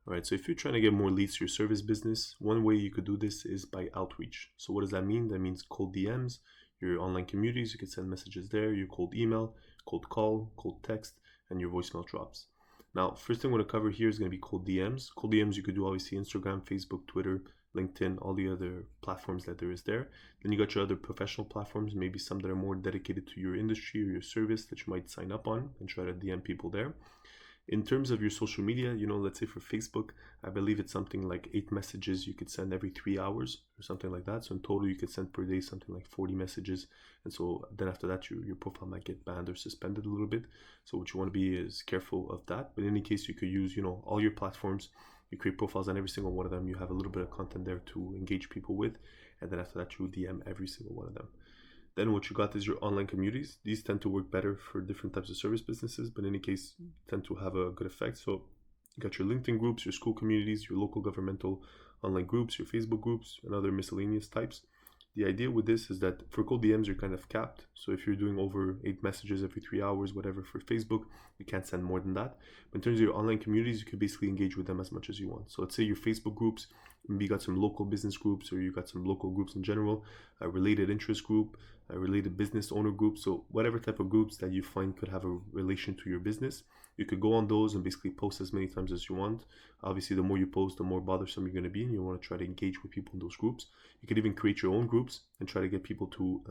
All right, so if you're trying to get more leads to your service business, one way you could do this is by outreach. So what does that mean? That means cold DMs, your online communities, you can send messages there, your cold email, cold call, cold text, and your voicemail drops. Now, first thing I want to cover here is going to be cold DMs. Cold DMs you could do obviously Instagram, Facebook, Twitter, LinkedIn, all the other platforms that there is there. Then you got your other professional platforms, maybe some that are more dedicated to your industry or your service that you might sign up on and try to DM people there. In terms of your social media, let's say for Facebook, I believe it's something like 8 messages you could send every 3 hours or something like that. So in total, you could send per day something like 40 messages. And so then after that, your profile might get banned or suspended a little bit. So what you want to be is careful of that. But in any case, you could use, all your platforms. You create profiles on every single one of them. You have a little bit of content there to engage people with. And then after that, you DM every single one of them. Then what you got is your online communities. These tend to work better for different types of service businesses, but in any case, tend to have a good effect. So you got your LinkedIn groups, your school communities, your local governmental online groups, your Facebook groups, and other miscellaneous types. The idea with this is that for cold DMs, you're kind of capped. So if you're doing over 8 messages every 3 hours, whatever, for Facebook, you can't send more than that. But in terms of your online communities, you can basically engage with them as much as you want. So let's say your Facebook groups, maybe you got some local business groups, or you got some local groups in general, a related interest group, a related business owner group. So whatever type of groups that you find could have a relation to your business, you could go on those and basically post as many times as you want. Obviously, the more you post, the more bothersome you're going to be, and you want to try to engage with people in those groups. You could even create your own groups and try to get people to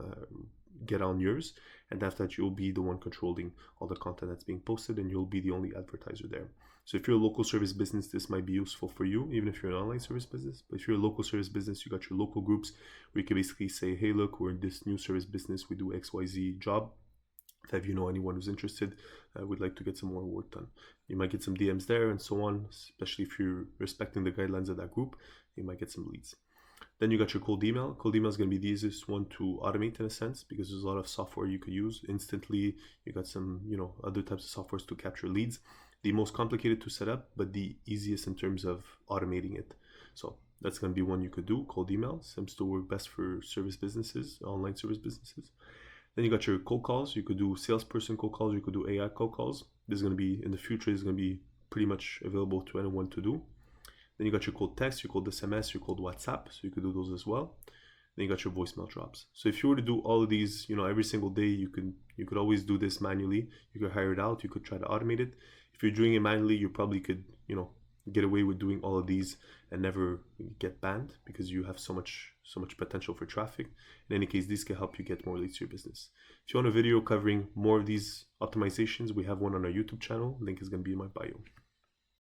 get on yours, and after that you'll be the one controlling all the content that's being posted, and you'll be the only advertiser there. So if you're a local service business, this might be useful for you, even if you're an online service business. But if you're a local service business, you got your local groups where you can basically say, hey, look, we're in this new service business, we do XYZ job. If you know anyone who's interested, we'd like to get some more work done. You might get some DMs there and so on, especially if you're respecting the guidelines of that group, you might get some leads. Then you got your cold email. Cold email is going to be the easiest one to automate in a sense, because there's a lot of software you could use instantly. You got some, other types of softwares to capture leads. The most complicated to set up, but the easiest in terms of automating it. So that's going to be one you could do. Cold email seems to work best for service businesses, online service businesses. Then you got your cold calls. You could do salesperson cold calls. You could do AI cold calls. This is going to be, in the future, is going to be pretty much available to anyone to do. Then you got your cold text, your cold SMS, your cold WhatsApp. So you could do those as well. Then you got your voicemail drops. So if you were to do all of these, every single day, you could always do this manually. You could hire it out. You could try to automate it. If you're doing it manually, you probably could, get away with doing all of these and never get banned, because you have so much potential for traffic. In any case, these can help you get more leads to your business. If you want a video covering more of these optimizations, we have one on our YouTube channel. Link is going to be in my bio.